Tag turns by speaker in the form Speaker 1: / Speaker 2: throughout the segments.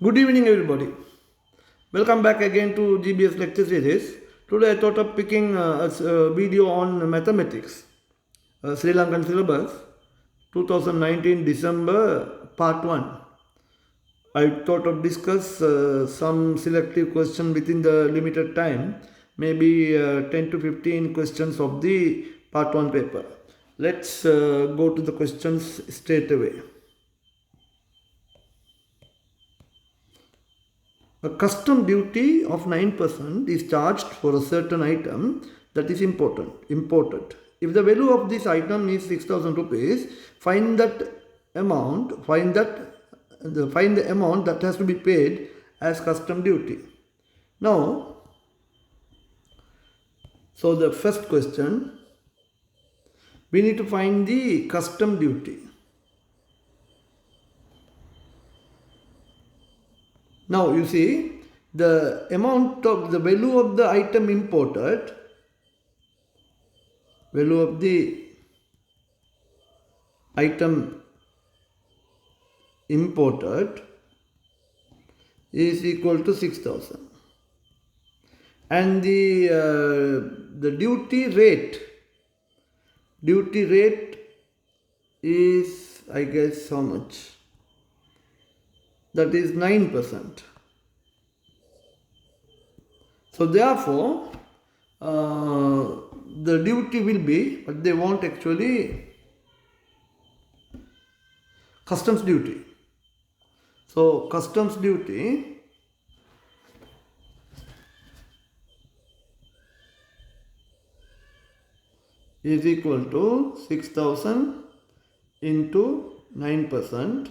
Speaker 1: Good evening, everybody. Welcome back again to GBS lecture series. Today, I thought of picking a video on mathematics, Sri Lankan syllabus, 2019 December, part 1. I thought of discuss some selective question within the limited time, maybe 10 to 15 questions of the part 1 paper. Let's go to the questions straight away. A custom duty of 9% is charged for a certain item that is imported. If the value of this item is 6,000 rupees, find the amount that has to be paid as custom duty. Now, so the first question, we need to find the custom duty. Now you see the amount of the value of the item imported, value of the item imported is equal to 6,000, and the duty rate is, I guess, how much? That is 9%. So therefore, the duty will be, but they want actually customs duty. So customs duty is equal to 6,000 into 9%,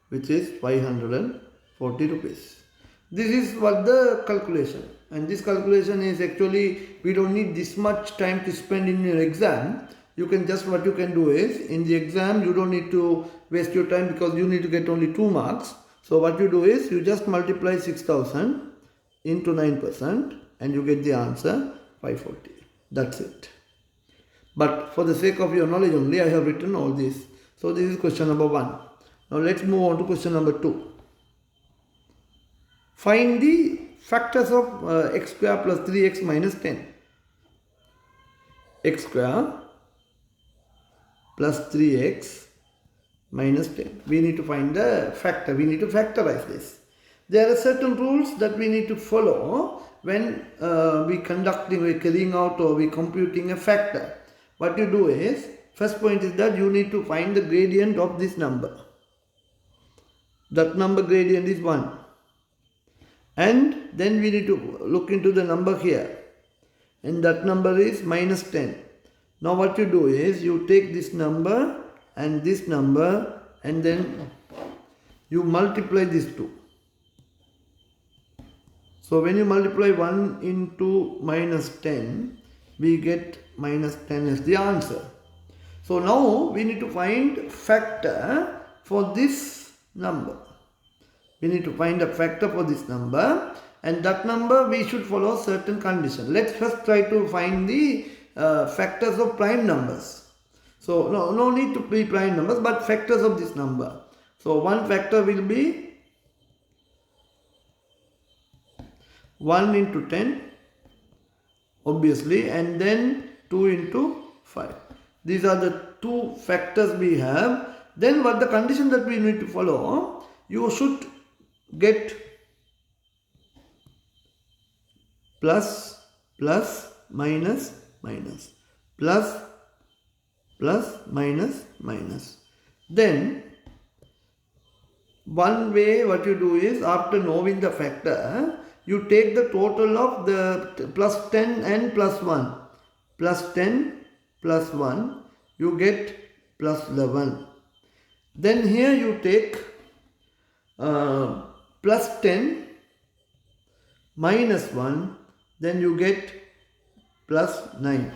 Speaker 1: which is 540 rupees. This is what the calculation, and this calculation is actually, we don't need this much time to spend in your exam. You can just, what you can do is, in the exam you don't need to waste your time because you need to get only 2 marks. So what you do is, you just multiply 6,000 into 9% and you get the answer 540. That's it. But for the sake of your knowledge only, I have written all this. So this is question number 1. Now let's move on to question number 2. Find the factors of x square plus 3x minus 10. X square plus 3x minus 10. We need to find the factor. We need to factorize this. There are certain rules that we need to follow when we carrying out or we computing a factor. What you do is, first point is that you need to find the gradient of this number. That number gradient is 1. And then we need to look into the number here. And that number is minus 10. Now what you do is, you take this number and then you multiply these two. So when you multiply 1 into minus 10, we get minus 10 as the answer. So now we need to find factor for this number. We need to find a factor for this number, and that number we should follow certain condition. Let's first try to find the factors of prime numbers. So no need to be prime numbers, but factors of this number. So one factor will be 1 into 10, obviously, and then 2 into 5. These are the two factors we have. Then what the condition that we need to follow, you should get plus, plus, minus, minus, plus, plus, minus, minus. Then one way what you do is, after knowing the factor, you take the total of the plus 10 and plus 1. Plus 10 plus 1, you get plus 11. Then here you take plus 10 minus 1, then you get plus 9.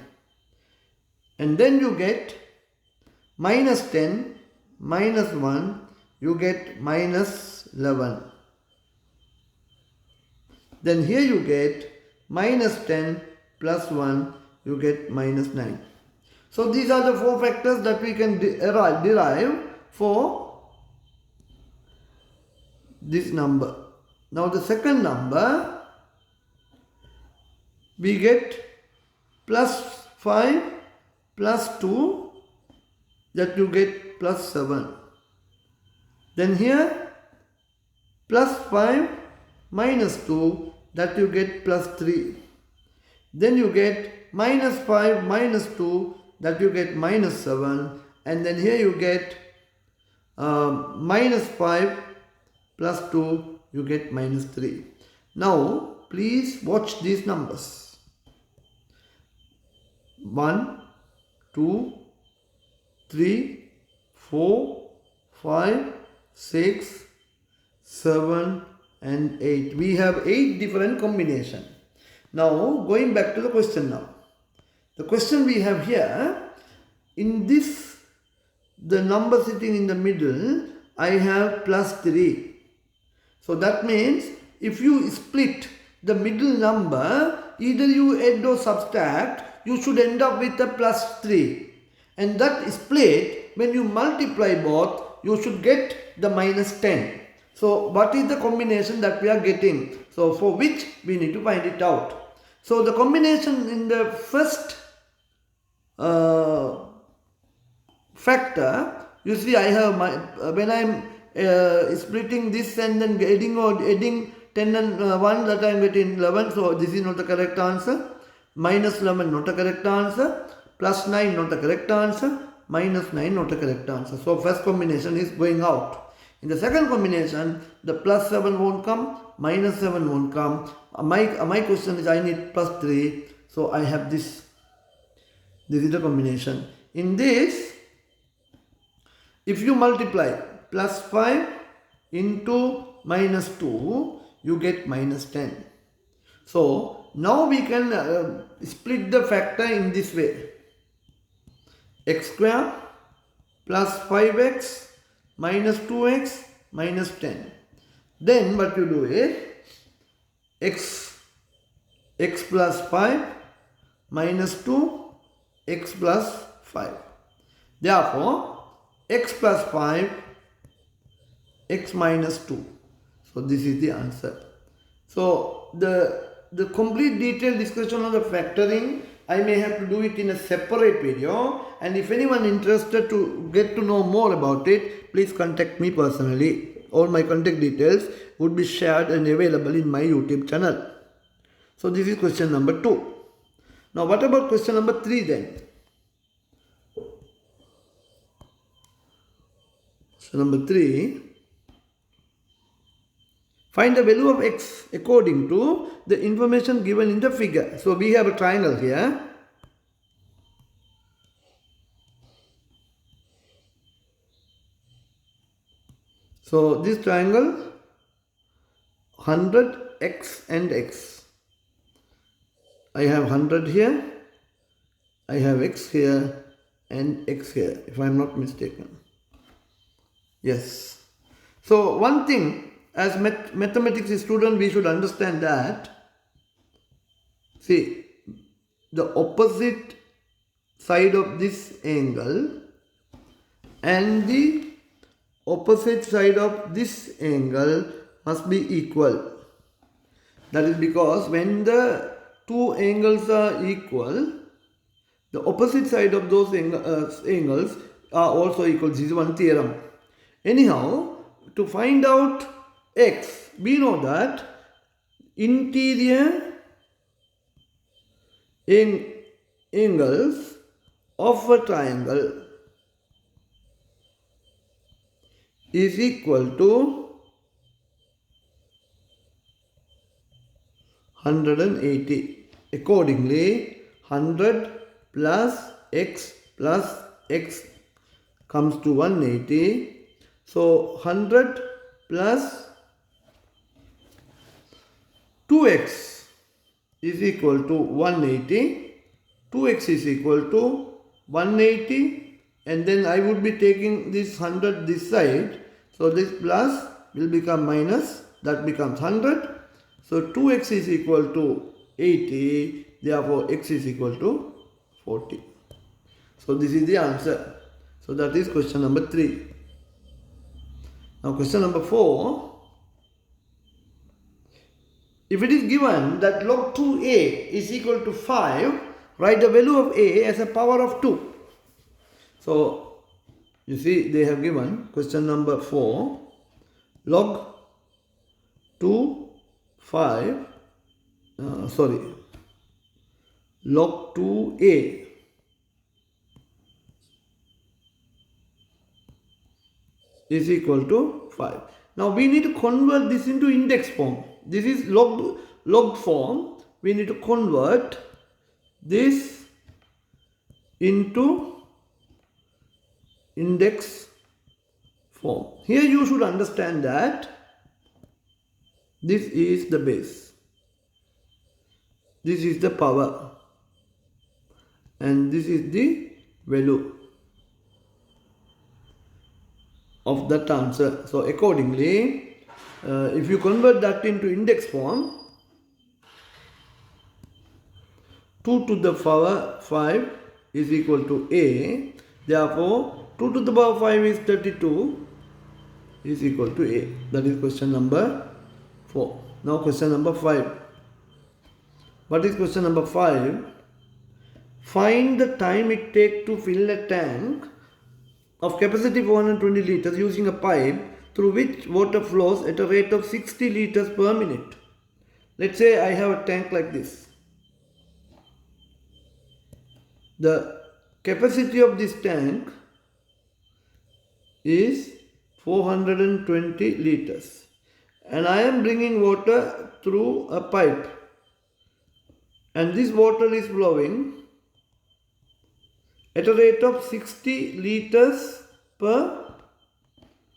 Speaker 1: And then you get minus 10 minus 1, you get minus 11. Then here you get minus 10 plus 1, you get minus 9. So these are the 4 factors that we can derive for this number. Now the second number, we get plus 5 plus 2, that you get plus 7. Then here plus 5 minus 2, that you get plus 3. Then you get minus 5 minus 2, that you get minus 7. And then here you get minus 5 plus 2, you get minus 3. Now please watch these numbers. 1, 2, 3, 4, 5, 6, 7 and 8. We have 8 different combinations. Now going back to the question now. The question we have here, in this, the number sitting in the middle, I have plus 3. So that means if you split the middle number, either you add or subtract, you should end up with a plus 3. And that split, when you multiply both, you should get the minus 10. So what is the combination that we are getting? So for which we need to find it out. So the combination in the first factor, you see I have my, when I am splitting this and then adding 10 and 1, that I am getting 11. So this is not the correct answer. Minus 11 not a correct answer. Plus 9 not a correct answer. Minus 9 not a correct answer. So first combination is going out. In the second combination, the plus 7 won't come, minus 7 won't come. My question is I need plus 3. So I have this. This is the combination. In this, if you multiply plus 5 into minus 2, you get minus 10. So now we can split the factor in this way. X square plus 5x minus 2x minus 10. Then what you do is x plus 5 minus 2 x plus 5. Therefore, x plus 5 x minus 2. So this is the answer. So the complete detailed discussion on the factoring, I may have to do it in a separate video, and if anyone interested to get to know more about it, please contact me personally. All my contact details would be shared and available in my YouTube channel. So this is question number 2. Now what about question number 3 then? So number 3, find the value of x according to the information given in the figure. So we have a triangle here. So this triangle, 100, x and x. I have 100 here, I have x here and x here, if I am not mistaken. Yes. So one thing, as mathematics student, we should understand that, see, the opposite side of this angle and the opposite side of this angle must be equal. That is because when the two angles are equal, the opposite side of those angles are also equal. This is one theorem. Anyhow, to find out x, we know that interior angles of a triangle is equal to 180. Accordingly, 100 plus x comes to 180. So 100 plus 2x is equal to 180. 2x is equal to 180, and then I would be taking this 100 this side. So this plus will become minus, that becomes 100. So 2x is equal to 80, therefore x is equal to 40. So this is the answer. So that is question number 3. Now question number 4. if it is given that log 2a is equal to 5, write the value of a as a power of 2. So, you see they have given question number 4, log 2, 5, log 2a is equal to 5. Now we need to convert this into index form. This is log form. We need to convert this into index form. Here you should understand that this is the base. This is the power. And this is the value of that answer. So accordingly, if you convert that into index form, 2 to the power 5 is equal to a. Therefore, 2 to the power 5 is 32 is equal to a. That is question number 4. Now question number 5. What is question number 5? Find the time it takes to fill a tank of capacity 420 liters using a pipe through which water flows at a rate of 60 liters per minute. Let's say I have a tank like this. The capacity of this tank is 420 liters and I am bringing water through a pipe, and this water is flowing at a rate of 60 liters per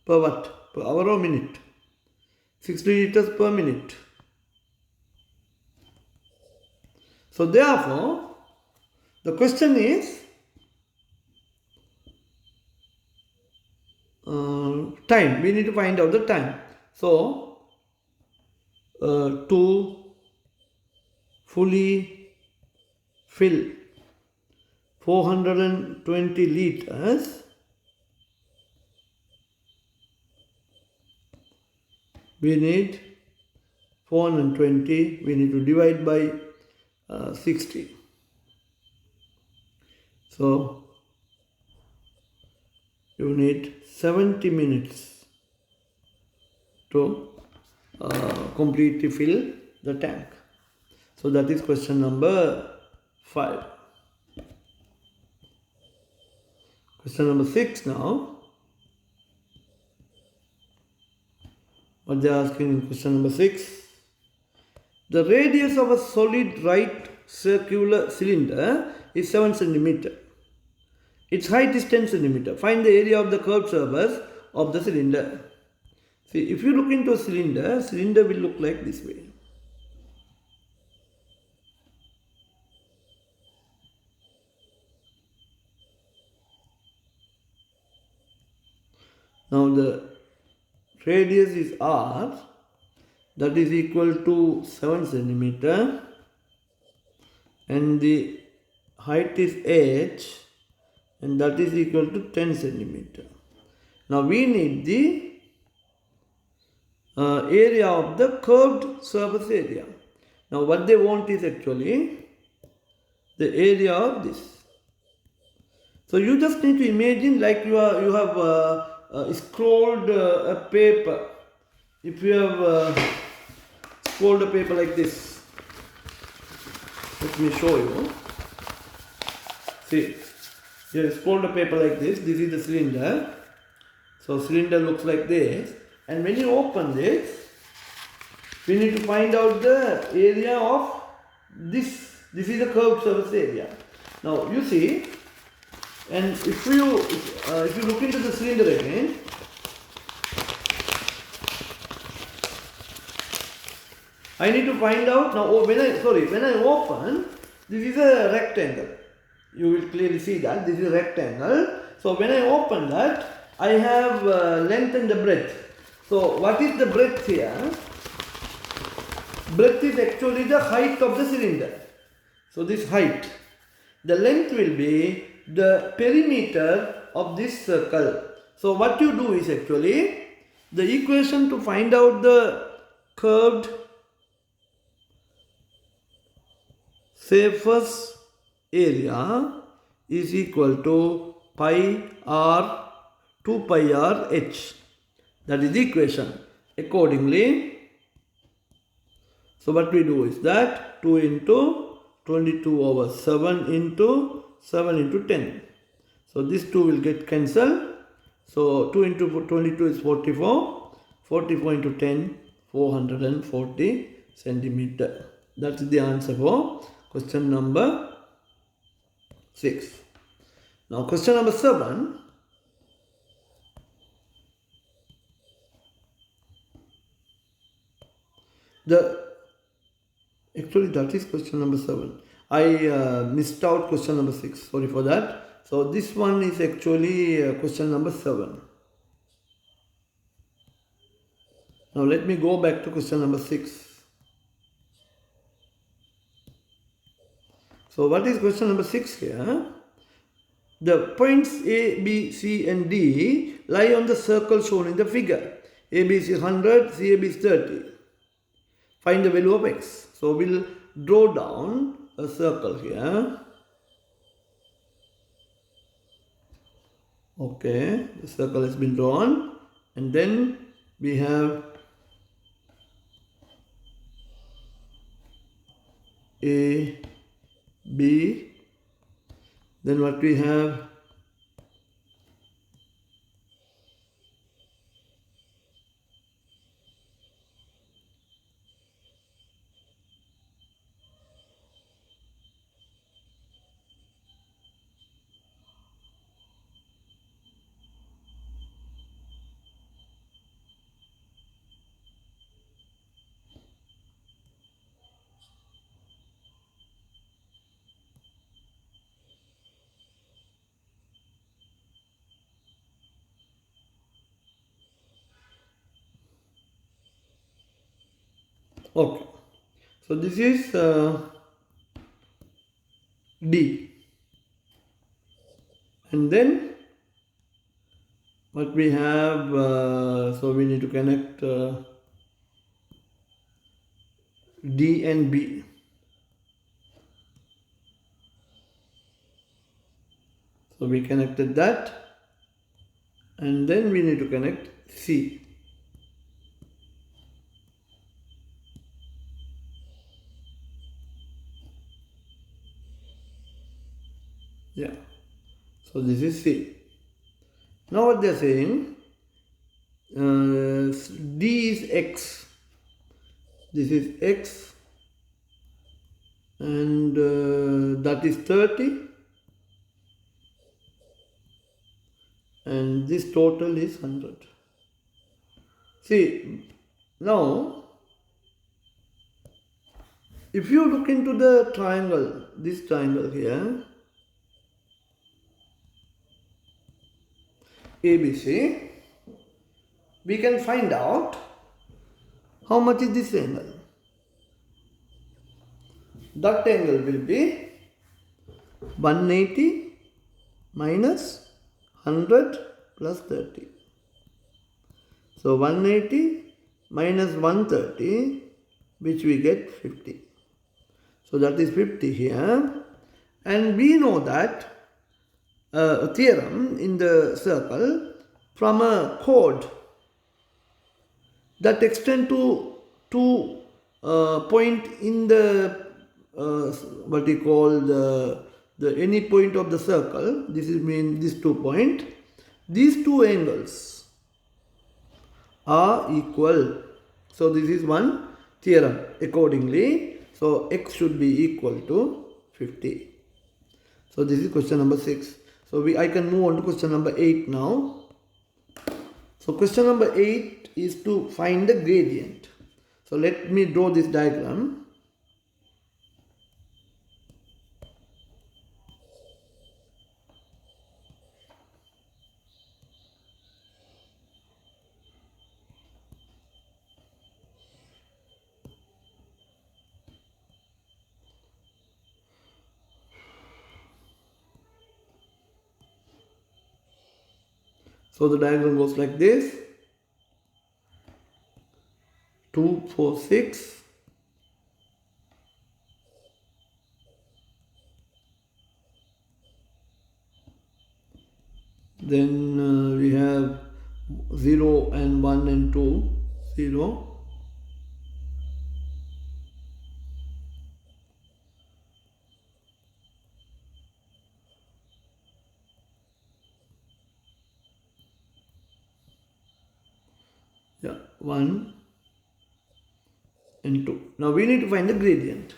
Speaker 1: what? Per hour or minute? 60 liters per minute. So therefore, the question is time. We need to find out the time. So to fully fill 420 liters, we need 420, we need to divide by 60. So you need 70 minutes to completely fill the tank. So that is question number 5. Question number 6 now. What they are asking in question number 6. The radius of a solid right circular cylinder is 7 centimeter. Its height is 10 centimeter. Find the area of the curved surface of the cylinder. See, if you look into a cylinder will look like this way. Now the radius is r, that is equal to 7 centimeter, and the height is h, and that is equal to 10 centimeter. Now we need the area of the curved surface area. Now what they want is actually the area of this. So you just need to imagine like you have scrolled a paper. If you have scrolled a paper like this, let me show you. See, you have scrolled a paper like this. This is the cylinder. So cylinder looks like this, and when you open this, we need to find out the area of this. This is the curved surface area. Now you see, and if you look into the cylinder again, I need to find out now. When I open, this is a rectangle. You will clearly see that this is a rectangle. So when I open that, I have length and the breadth. So what is the breadth here? Breadth is actually the height of the cylinder. So this height. The length will be the perimeter of this circle. So what you do is actually the equation to find out the curved surface area is equal to pi r 2 pi r h. That is the equation. Accordingly, so what we do is that 2 into 22 over 7 into 7 into 10. So this 2 will get cancelled. So 2 into 22 is 44. 44 into 10, 440 centimeter. That is the answer for question number 6. Now question number 7. Actually that is question number 7. I missed out question number 6. Sorry for that. So this one is actually question number 7. Now let me go back to question number 6. So what is question number 6 here? The points A, B, C and D lie on the circle shown in the figure. AB is 100, CAB is 30. Find the value of x. So we'll draw down a circle here. Okay, the circle has been drawn, and then we have A, B, then what we have okay. So this is D, and then what we have, so we need to connect D and B. So we connected that, and then we need to connect C. Yeah, so this is C. Now what they are saying, D is X. This is X, and that is 30, and this total is 100. See, now if you look into the triangle, this triangle here, ABC, we can find out how much is this angle. That angle will be 180 minus 100 plus 30. So 180 minus 130, which we get 50. So that is 50 here. And we know that a theorem in the circle from a chord that extend to two point in the what we call the any point of the circle. This is mean this 2 point. These two angles are equal. So this is one theorem. Accordingly, so x should be equal to 50. So this is question number 6. So I can move on to question number 8 now. So question number 8 is to find the gradient. So let me draw this diagram. So the diagram goes like this: 2, 4, 6, Then we have 0 and 1 and 2, 0. Yeah, 1 and 2. Now we need to find the gradient.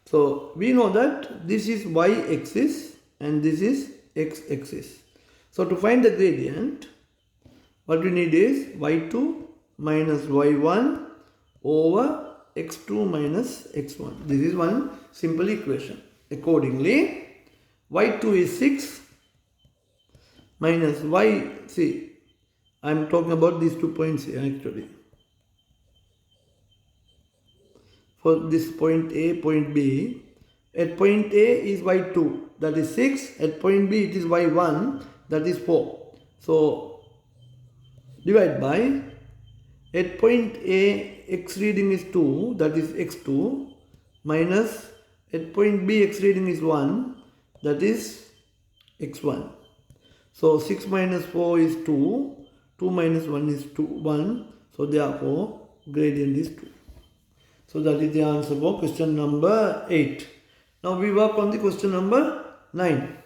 Speaker 1: So we know that this is y-axis and this is x-axis. So to find the gradient, what we need is y2 minus y1 over x2 minus x1. This is one simple equation. Accordingly, y2 is 6 minus y, see, I am talking about these 2 points here actually. For this point A, point B, at point A is y2, that is 6, at point B it is y1, that is 4. So divide by, at point A x reading is 2, that is x2, minus at point B x reading is 1, that is x1. So 6 minus 4 is 2, 2 minus 1 is 1, so therefore gradient is 2. So that is the answer for question number 8. Now we work on the question number 9.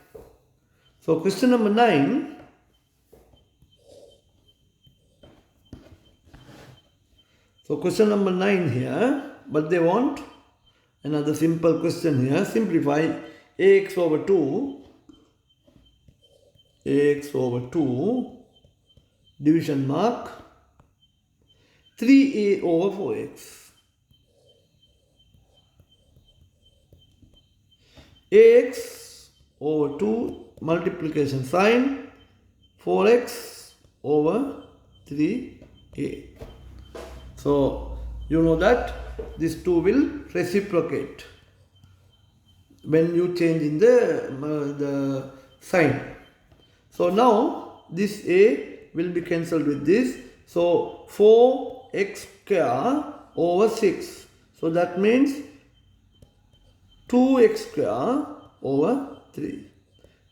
Speaker 1: So question number 9. So question number 9 here, but they want another simple question here. Simplify ax over 2, division mark, 3a over 4x. Ax over 2 multiplication sign, 4x over 3a. So you know that these two will reciprocate when you change in the sign. So now this a will be cancelled with this. So 4x square over 6. So that means 2x square over 3.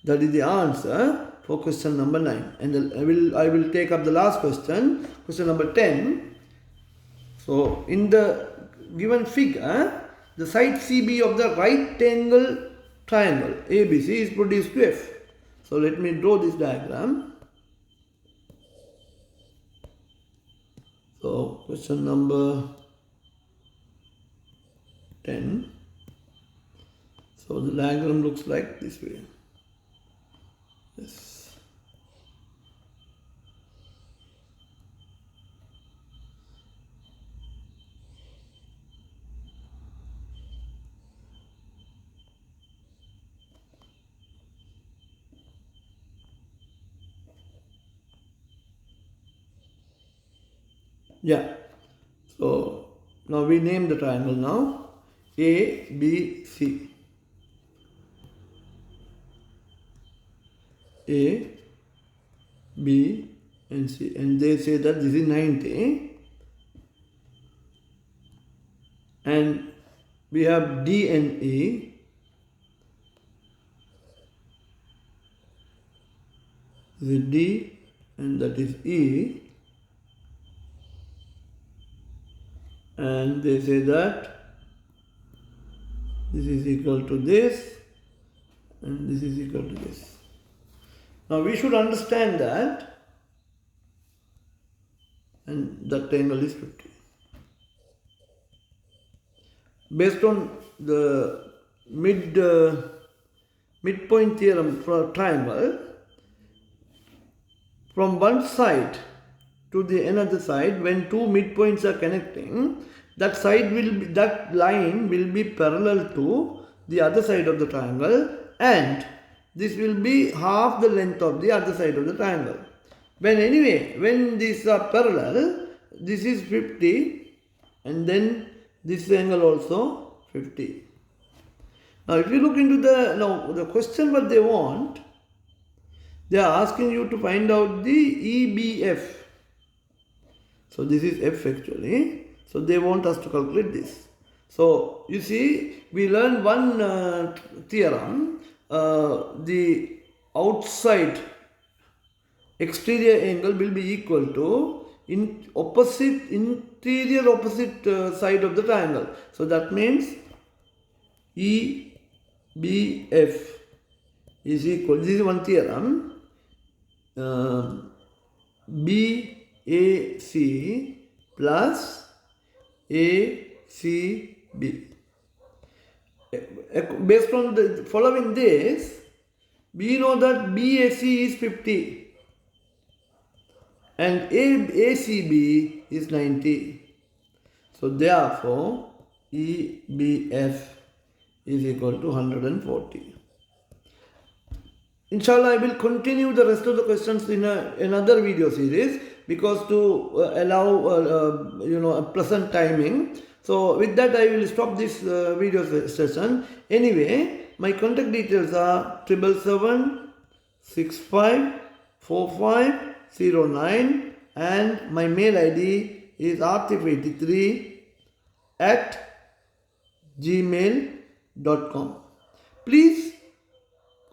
Speaker 1: That is the answer for question number 9. And I will take up the last question, question number 10. So in the given figure, the side CB of the right angle triangle ABC is produced to F. So let me draw this diagram. So question number 10. So the diagram looks like this way. Yes. Yeah. So now we name the triangle now A, B, C. A, B and C. And they say that this is 90. And we have D and E. This is D and that is E. And they say that this is equal to this and this is equal to this. Now we should understand that, and that angle is 50. Based on the midpoint theorem for a triangle, from one side to the another side, when two midpoints are connecting, that line will be parallel to the other side of the triangle, and this will be half the length of the other side of the triangle. When these are parallel, this is 50 and then this angle also 50. Now if you look into the question what they want, they are asking you to find out the EBF. So this is F actually. So they want us to calculate this. So you see, we learned one theorem. The outside exterior angle will be equal to interior opposite side of the triangle. So that means EBF is equal, this is one theorem, BAC plus ACB. Based on the following this, we know that BAC is 50 and ACB is 90. So therefore, EBF is equal to 140. Inshallah, I will continue the rest of the questions in another video series, because to allow a pleasant timing. So with that, I will stop this video session. Anyway, my contact details are 777 65 4509 and my mail ID is artif83@gmail.com. Please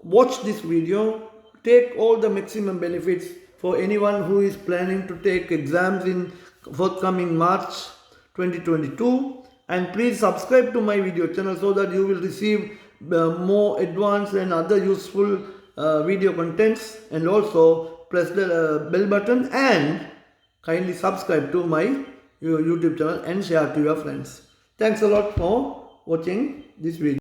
Speaker 1: watch this video, take all the maximum benefits for anyone who is planning to take exams in forthcoming March 2022, and please subscribe to my video channel so that you will receive more advanced and other useful video contents, and also press the bell button and kindly subscribe to my YouTube channel and share to your friends. Thanks a lot for watching this video.